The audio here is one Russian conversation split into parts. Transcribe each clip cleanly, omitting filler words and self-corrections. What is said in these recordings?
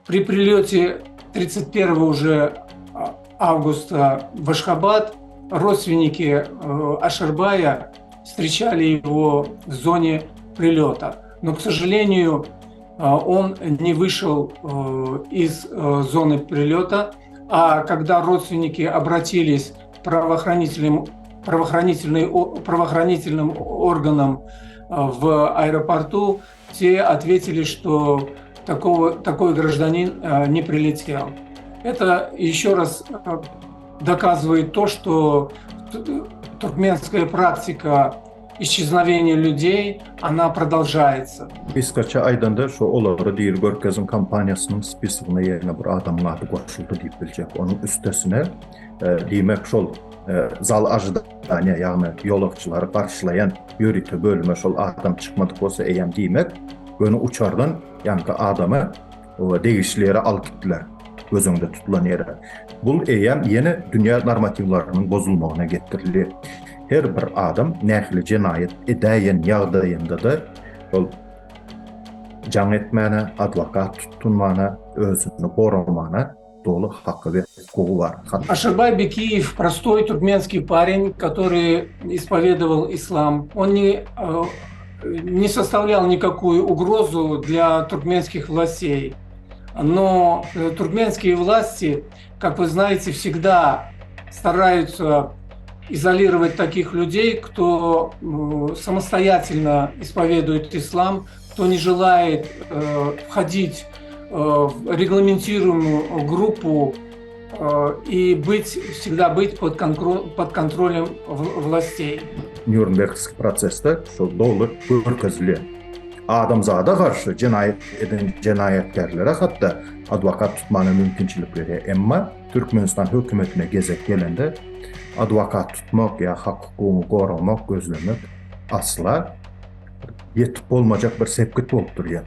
При прилете 31 уже августа в Ашхабад родственники Ашарбая встречали его в зоне прилета. Но, к сожалению, он не вышел из зоны прилета, а когда родственники обратились к правоохранительным органам в аэропорту, те ответили, что такой гражданин не прилетел. Это еще раз доказывает то, что туркменская практика исчезновения людей, она продолжается. Biz kaça aydan da şu oları deyir Görkez'in kampanyasının spesifine yerine bir adamın adı koşuldu deyip bilecek. Onun üstesine demek şol zal ajdanya yani yolakçıları karşılayan yürütü bölüme şol adam çıkmadık olsa eyyem demek bunu uçardan yani adamı değişlere al gittiler gözünde tutulan yere. Bu eyyem yeni dünya normativlarının bozulmağına getirildi. Her bir adam nähili cinayet edeyen yağdayında da can etmene, advokat tutulmana, özünü korumana dolu hakkı ve hukuku var. Ашарбай Бекиев – простой туркменский парень, который исповедовал ислам. Он не составлял никакую угрозу для туркменских властей. Но туркменские власти, как вы знаете, всегда стараются изолировать таких людей, кто самостоятельно исповедует ислам, кто не желает входить в регламентируемую группу и всегда быть под контролем властей. Nürnbergski prosesde şu dolu Görkezli adamzada karşı cinayet eden cinayetkarlara hatta advokat tutmanın mümkünçülükleri ama Türkmenistan hükümetine gezek gelende advokat tutmak ya hak hukukunu korumak, gözlemek asla yetip olmayacak bir sepkit olup duruyor.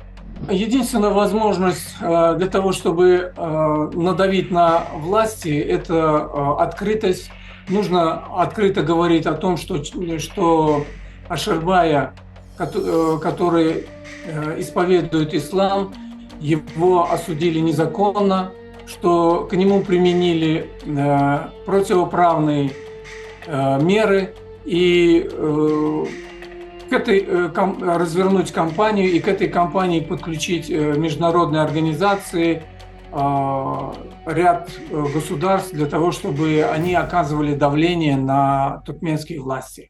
Единственная возможность для того, чтобы надавить на власти, это открытость. Нужно открыто говорить о том, что Ашарбая, который исповедует ислам, его осудили незаконно, что к нему применили противоправные меры и развернуть кампанию и к этой кампании подключить международные организации, ряд государств для того, чтобы они оказывали давление на туркменские власти.